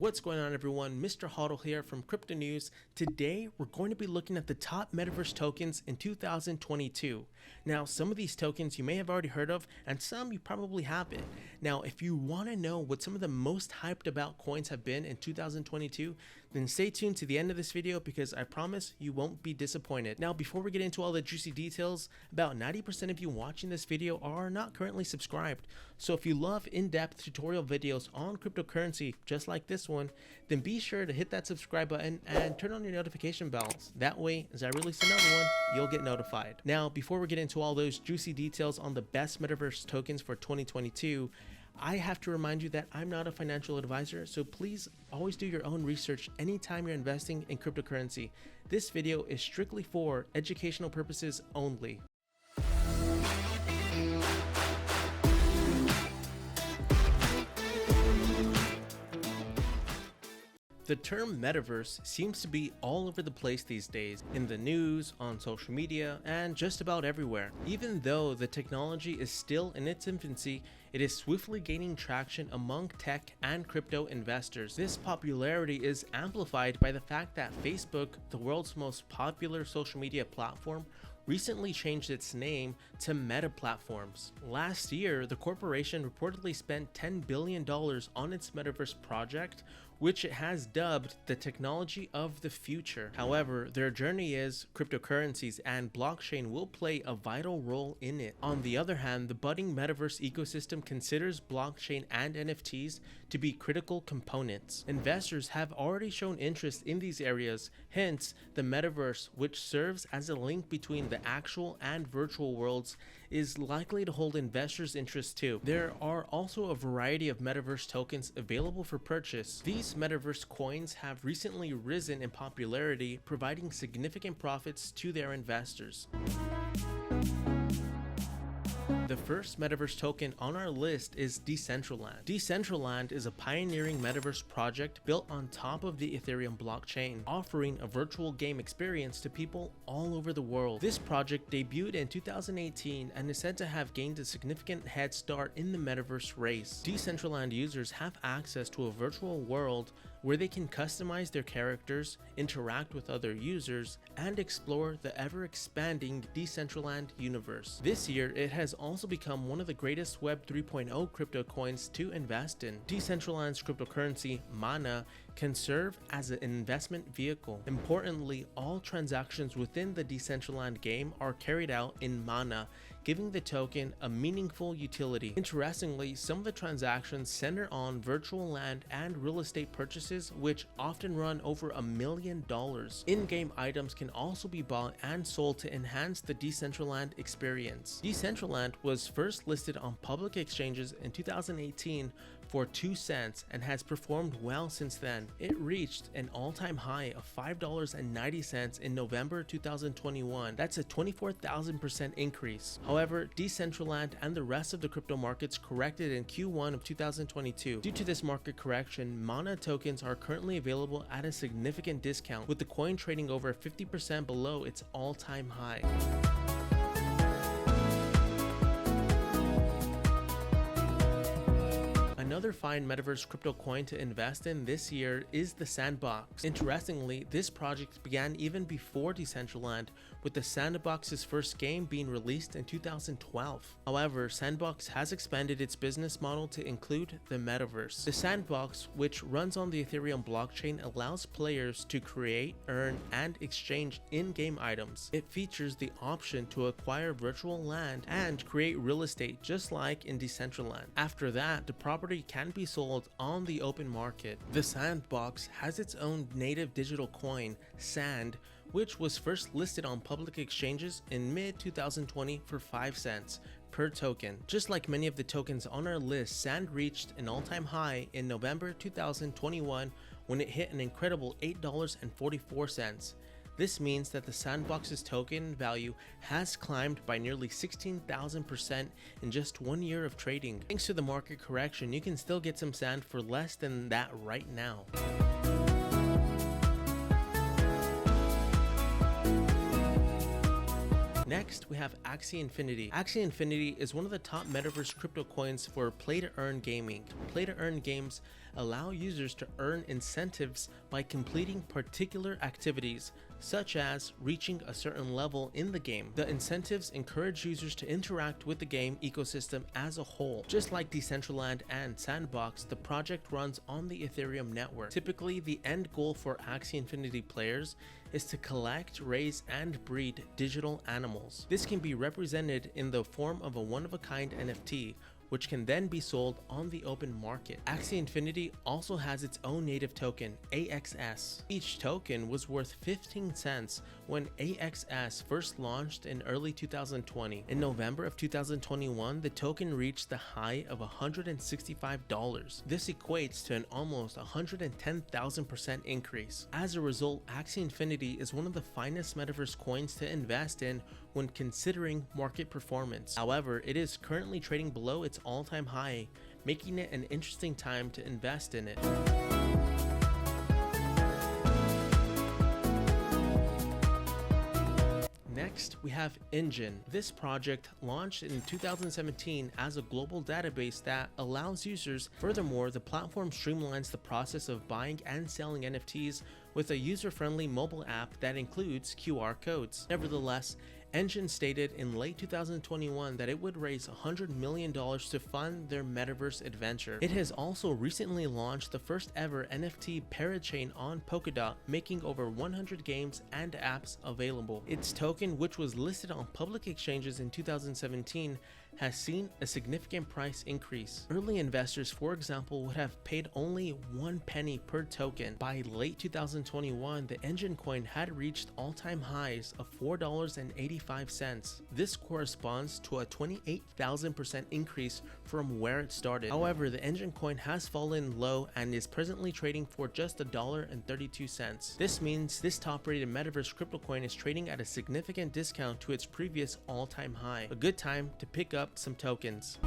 What's going on, everyone? Mr. Hodl here from Crypto News. Today, we're going to be looking at the top Metaverse tokens in 2022. Now, some of these tokens you may have already heard of, and some you probably haven't. Now, if you want to know what some of the most hyped about coins have been in 2022, then stay tuned to the end of this video because I promise you won't be disappointed. Now, before we get into all the juicy details, about 90% of you watching this video are not currently subscribed. So if you love in-depth tutorial videos on cryptocurrency, just like this one, then be sure to hit that subscribe button and turn on your notification bells. That way, as I release another one, you'll get notified. Now, before we get into all those juicy details on the best Metaverse tokens for 2022, I have to remind you that I'm not a financial advisor, so please always do your own research anytime you're investing in cryptocurrency. This video is strictly for educational purposes only. The term metaverse seems to be all over the place these days, in the news, on social media, and just about everywhere. Even though the technology is still in its infancy, it is swiftly gaining traction among tech and crypto investors. This popularity is amplified by the fact that Facebook, the world's most popular social media platform, recently changed its name to Meta Platforms. Last year, the corporation reportedly spent $10 billion on its Metaverse project, which it has dubbed the technology of the future. However, their journey is cryptocurrencies and blockchain will play a vital role in it. On the other hand, the budding Metaverse ecosystem considers blockchain and NFTs to be critical components. Investors have already shown interest in these areas, hence the Metaverse, which serves as a link between the actual and virtual worlds, is likely to hold investors' interest too. There are also a variety of Metaverse tokens available for purchase. These Metaverse coins have recently risen in popularity, providing significant profits to their investors. The first Metaverse token on our list is Decentraland. Decentraland is a pioneering Metaverse project built on top of the Ethereum blockchain, offering a virtual game experience to people all over the world. This project debuted in 2018 and is said to have gained a significant head start in the Metaverse race. Decentraland users have access to a virtual world where they can customize their characters, interact with other users, and explore the ever-expanding Decentraland universe. This year, it has also become one of the greatest Web 3.0 crypto coins to invest in. Decentraland's cryptocurrency, Mana, can serve as an investment vehicle. Importantly, all transactions within the Decentraland game are carried out in Mana, giving the token a meaningful utility. Interestingly, some of the transactions center on virtual land and real estate purchases, which often run over $1 million. In-game items can also be bought and sold to enhance the Decentraland experience. Decentraland was first listed on public exchanges in 2018 for 2 cents and has performed well since then. It reached an all-time high of $5.90 in November 2021. That's a 24,000% increase. However, Decentraland and the rest of the crypto markets corrected in Q1 of 2022. Due to this market correction, Mana tokens are currently available at a significant discount, with the coin trading over 50% below its all-time high. Another fine Metaverse crypto coin to invest in this year is the Sandbox. Interestingly, this project began even before Decentraland, with the Sandbox's first game being released in 2012. However, Sandbox has expanded its business model to include the Metaverse. The Sandbox, which runs on the Ethereum blockchain, allows players to create, earn, and exchange in-game items. It features the option to acquire virtual land and create real estate just like in Decentraland. After that, the property can be sold on the open market. The Sandbox has its own native digital coin, Sand, which was first listed on public exchanges in mid-2020 for 5 cents per token. Just like many of the tokens on our list, Sand reached an all-time high in November 2021 when it hit an incredible $8.44. This means that the Sandbox's token value has climbed by nearly 16,000% in just 1 year of trading. Thanks to the market correction, you can still get some sand for less than that right now. Next, we have Axie Infinity. Axie Infinity is one of the top Metaverse crypto coins for play-to-earn gaming. Play-to-earn games allow users to earn incentives by completing particular activities, such as reaching a certain level in the game. The incentives encourage users to interact with the game ecosystem as a whole. Just like Decentraland and Sandbox, the project runs on the Ethereum network. Typically, the end goal for Axie Infinity players is to collect, raise, and breed digital animals. This can be represented in the form of a one-of-a-kind NFT, which can then be sold on the open market. Axie Infinity also has its own native token, AXS. Each token was worth 15 cents when AXS first launched in early 2020. In November of 2021, the token reached the high of $165. This equates to an almost 110,000% increase. As a result, Axie Infinity is one of the finest metaverse coins to invest in when considering market performance. However, it is currently trading below its all-time high, making it an interesting time to invest in it. Next, we have Enjin. This project launched in 2017 as a global database that allows users. Furthermore, the platform streamlines the process of buying and selling NFTs with a user-friendly mobile app that includes QR codes. Nevertheless, Enjin stated in late 2021 that it would raise $100 million to fund their metaverse adventure. It has also recently launched the first ever NFT parachain on Polkadot, making over 100 games and apps available. Its token, which was listed on public exchanges in 2017, has seen a significant price increase. Early investors, for example, would have paid only 1 penny per token. By late 2021, the Enjin coin had reached all-time highs of $4.85. This corresponds to a 28,000% increase from where it started. However, the Enjin coin has fallen low and is presently trading for just $1.32. This means this top-rated metaverse crypto coin is trading at a significant discount to its previous all-time high. A good time to pick up some tokens.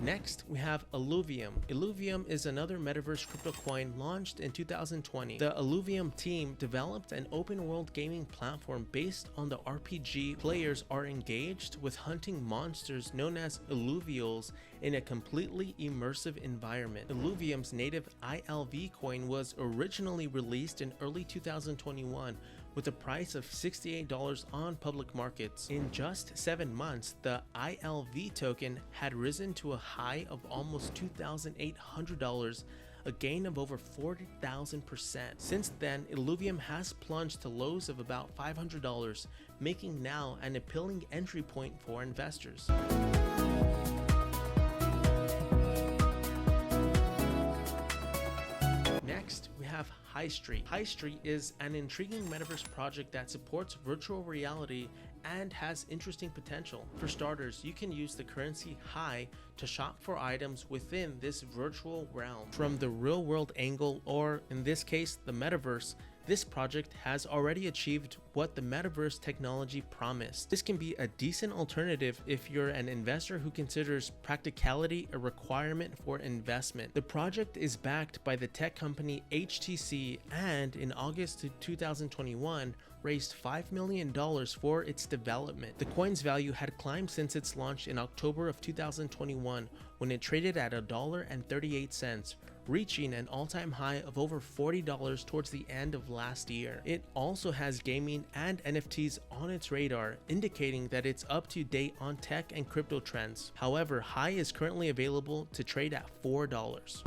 Next, we have Elluvium. Elluvium is another metaverse crypto coin launched in 2020. The Elluvium team developed an open world gaming platform based on the RPG. Players are engaged with hunting monsters known as Elluvials in a completely immersive environment. Elluvium's native ILV coin was originally released in early 2021 with a price of $68 on public markets. In just 7 months, the ILV token had risen to a high of almost $2,800, a gain of over 40,000%. Since then, Elluvium has plunged to lows of about $500, making now an appealing entry point for investors. Next, we have Highstreet. Highstreet is an intriguing metaverse project that supports virtual reality and has interesting potential. For starters, you can use the currency High to shop for items within this virtual realm. From the real-world angle, or in this case, the metaverse, this project has already achieved what the metaverse technology promised. This can be a decent alternative if you're an investor who considers practicality a requirement for investment. The project is backed by the tech company HTC and in August 2021 raised $5 million for its development. The coin's value had climbed since its launch in October of 2021 when it traded at $1.38, reaching an all-time high of over $40 towards the end of last year. It also has gaming and NFTs on its radar, indicating that it's up to date on tech and crypto trends. However, High is currently available to trade at $4.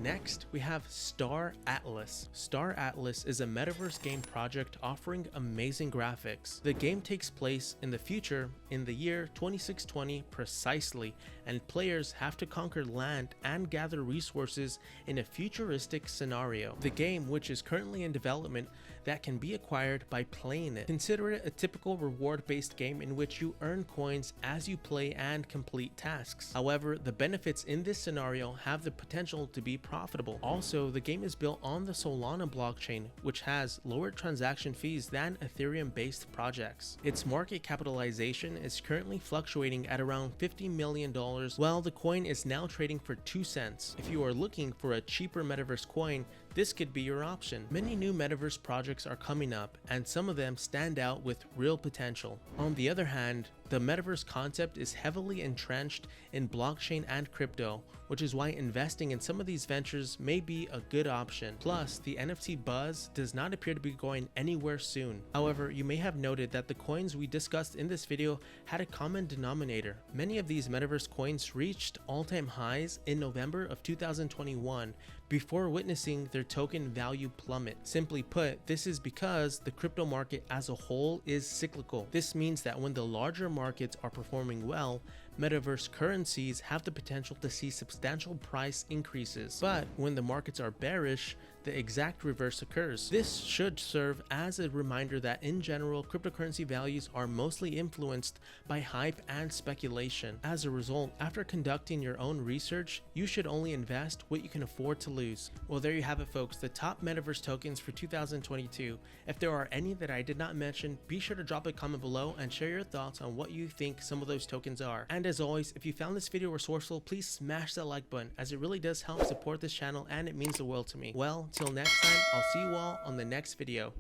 Next, we have Star Atlas. Star Atlas is a metaverse game project offering amazing graphics. The game takes place in the future in the year 2620 precisely, and players have to conquer land and gather resources in a futuristic scenario. The game, which is currently in development, that can be acquired by playing it. Consider it a typical reward-based game in which you earn coins as you play and complete tasks. However, the benefits in this scenario have the potential to be profitable. Also, the game is built on the Solana blockchain, which has lower transaction fees than Ethereum-based projects. Its market capitalization is currently fluctuating at around $50 million, while the coin is now trading for 2 cents. If you are looking for a cheaper metaverse coin, this could be your option. Many new metaverse projects are coming up, and some of them stand out with real potential. On the other hand, the metaverse concept is heavily entrenched in blockchain and crypto, which is why investing in some of these ventures may be a good option. Plus, the NFT buzz does not appear to be going anywhere soon. However, you may have noted that the coins we discussed in this video had a common denominator. Many of these metaverse coins reached all-time highs in November of 2021 before witnessing their token value plummet. Simply put, this is because the crypto market as a whole is cyclical. This means that when the larger markets are performing well, metaverse currencies have the potential to see substantial price increases. But when the markets are bearish, the exact reverse occurs. This should serve as a reminder that in general, cryptocurrency values are mostly influenced by hype and speculation. As a result, after conducting your own research, you should only invest what you can afford to lose. Well, there you have it, folks, the top metaverse tokens for 2022. If there are any that I did not mention, be sure to drop a comment below and share your thoughts on what you think some of those tokens are. And as always, if you found this video resourceful, please smash that like button, as it really does help support this channel and it means the world to me. Well, till next time, I'll see you all on the next video.